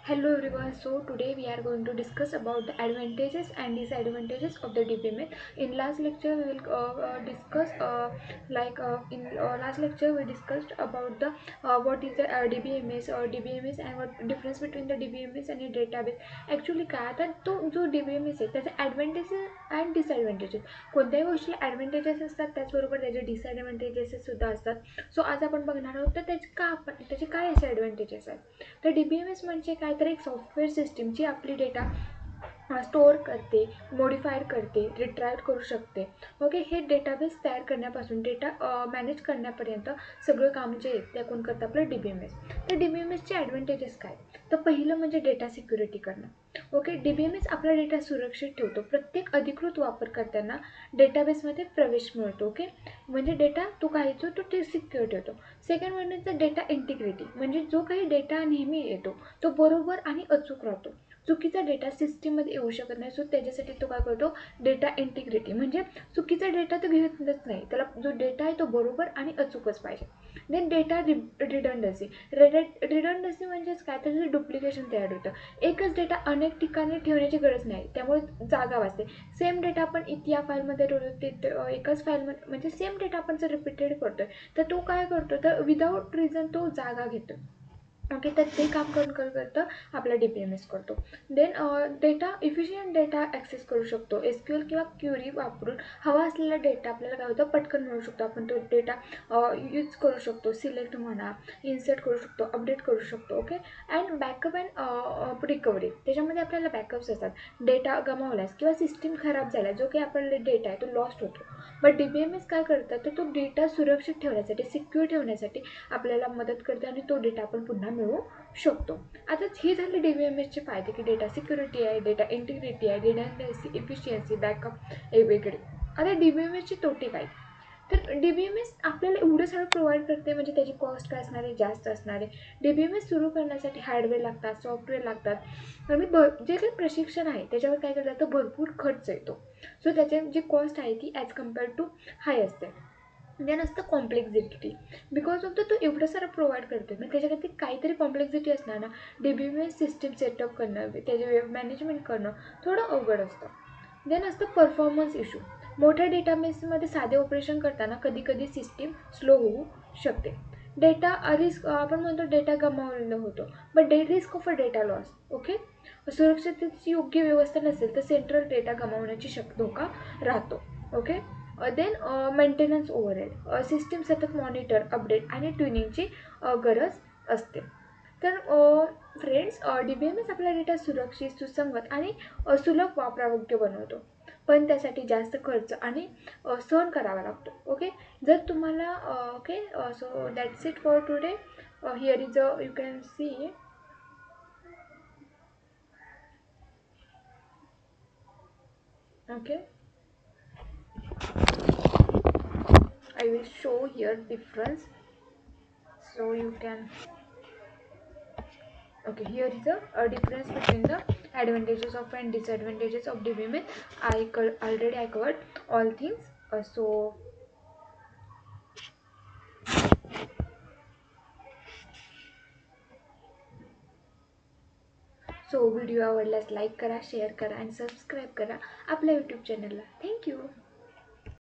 Hello everyone. So today we are going to discuss about the advantages and disadvantages of the DBMS. In last lecture we will discuss in last lecture we discussed about the what is the DBMS or DBMS and what difference between the DBMS and a database. Actually काय तर तो जो DBMS आहे त्याचे advantages and disadvantages. कोणत्याही गोष्टीला advantages असतात त्याचबरोबर त्याचे disadvantages सुद्धा असतात. सो आज आपण बघणार आहोत तर त्याचे काय असे advantages आहेत. तर DBMS म्हणजे काय तर एक सॉफ्टवेअर सिस्टीम जी आपली डेटा स्टोअर करते, मॉडिफायर करते, रिट्राईव्ह करू शकते. ओके, हे डेटाबेस तयार करण्यापासून डेटा मॅनेज करण्यापर्यंत सगळं काम जे आहे ते कोण करतं आपलं DBMS. तर DBMSचे ॲडव्हान्टेजेस काय, तर पहिलं म्हणजे डेटा सिक्युरिटी करणं. ओके, DBMS आपला डेटा सुरक्षित ठेवतो. प्रत्येक अधिकृत वापरकर्त्यांना डेटाबेसमध्ये प्रवेश मिळतो. ओके, म्हणजे डेटा तो काय येतो तो ते सिक्युअर ठेवतो. सेकंड म्हणजे डेटा इंटिग्रिटी, म्हणजे जो काही डेटा नेहमी येतो तो बरोबर आणि अचूक राहतो. चुकीचा डेटा सिस्टीममध्ये येऊ शकत नाही. सो त्याच्यासाठी तो काय करतो, डेटा इंटिग्रिटी, म्हणजे चुकीचा डेटा तो घेतच नाही, त्याला जो डेटा आहे तो बरोबर आणि अचूकच पाहिजे. Then data रिडंडन्सी. रिडंडन्सी म्हणजेच काय, तर डुप्लिकेशन तयार होतं. एकच डेटा अनेक ठिकाणी ठेवण्याची गरज नाही, त्यामुळे जागा वाचते. सेम डेटा आपण या फाईलमध्ये ठेवतो, ते एकच फाईलमध्ये म्हणजे सेम डेटा आपण जर रिपीटेड करतोय तर तो काय करतो, तर विदाऊट रिझन तो जागा घेतो. ओके, तर ते काम करतं आपला DBMS करतो. Then data efficient data access करू शकतो. SQL किंवा क्युरी वापरून हवा असलेला डेटा आपल्याला काय होतं पटकन मिळू शकतो. आपण तो डेटा यूज करू शकतो, सिलेक्ट म्हणा, इन्सर्ट करू शकतो, अपडेट करू शकतो. Okay, and backup and recovery, त्याच्यामध्ये आपल्याला बॅकअप्स असतात. डेटा गमावल्यास किंवा सिस्टीम खराब झाला, जो काही आपला डेटा आहे तो लॉस्ट होतो. बट DBMS काय करतं, तर तो डेटा सुरक्षित ठेवण्यासाठी, सिक्युअर ठेवण्यासाठी आपल्याला मदत करते आणि तो डेटा आपण पुन्हा मिळवू शकतो. आता हे झाले DBMSचे फायदे, की डेटा सिक्युरिटी आहे, डेटा इंटिग्रिटी आहे, रिडंडन्सी, इफिशियन्सी, बॅकअप हे वगैरे. आता DBMSचे तोटे काय, तर DBMS आपल्याला एवढं सगळं प्रोव्हाइड करते, म्हणजे त्याची कॉस्ट काय असणार आहे, जास्त असणार आहे. DBMS सुरू करण्यासाठी हार्डवेअर लागतात, सॉफ्टवेअर लागतात आणि जे काही प्रशिक्षण आहे त्याच्यावर काय केलं जातं, भरपूर खर्च येतो. सो त्याची जी कॉस्ट आहे ती ॲज कम्पेअर्ड टू हाय असते. देन असतं कॉम्प्लेक्झिटी. बिकॉज ऑफ तो एवढं सारं प्रोव्हाइड करतो, मग त्याच्यासाठी काहीतरी कॉम्प्लेक्झिटी असणार ना. DBMS सिस्टीम सेटअप करणं, त्याचे वेब मॅनेजमेंट करणं थोडं अवघड असतं. देन असतं परफॉर्मन्स इश्यू. मोठ्या डेटाबेसमध्ये साधे ऑपरेशन करताना कधी कधी सिस्टीम स्लो होऊ शकते. डेटा रिस्क, आपण म्हणतो डेटा गमावलेला होतो, but risk of a data loss. Okay, सुरक्षिततेची योग्य व्यवस्था नसेल तर सेंट्रल डेटा गमावण्याची धोका राहतो. Okay, then maintenance overhead, system सतत मॉनिटर, अपडेट आणि ट्युनिंगची गरज असते. तर फ्रेंड्स, DBMS आपला डेटा सुरक्षित, सुसंगत आणि सुलभ वापरायोग्य बनवतो, पण त्यासाठी जास्त खर्च आणि सहन करावा लागतो. ओके, जर तुम्हाला okay, so that's it for today. Here is a you can see. Okay, I will show here difference, so you can. Okay, here is a difference between the advantages of and disadvantages of DBMS. Already I covered all things. So video आवडल्यास like करा, share करा आणि subscribe करा आपल्या YouTube चॅनलला. Thank you.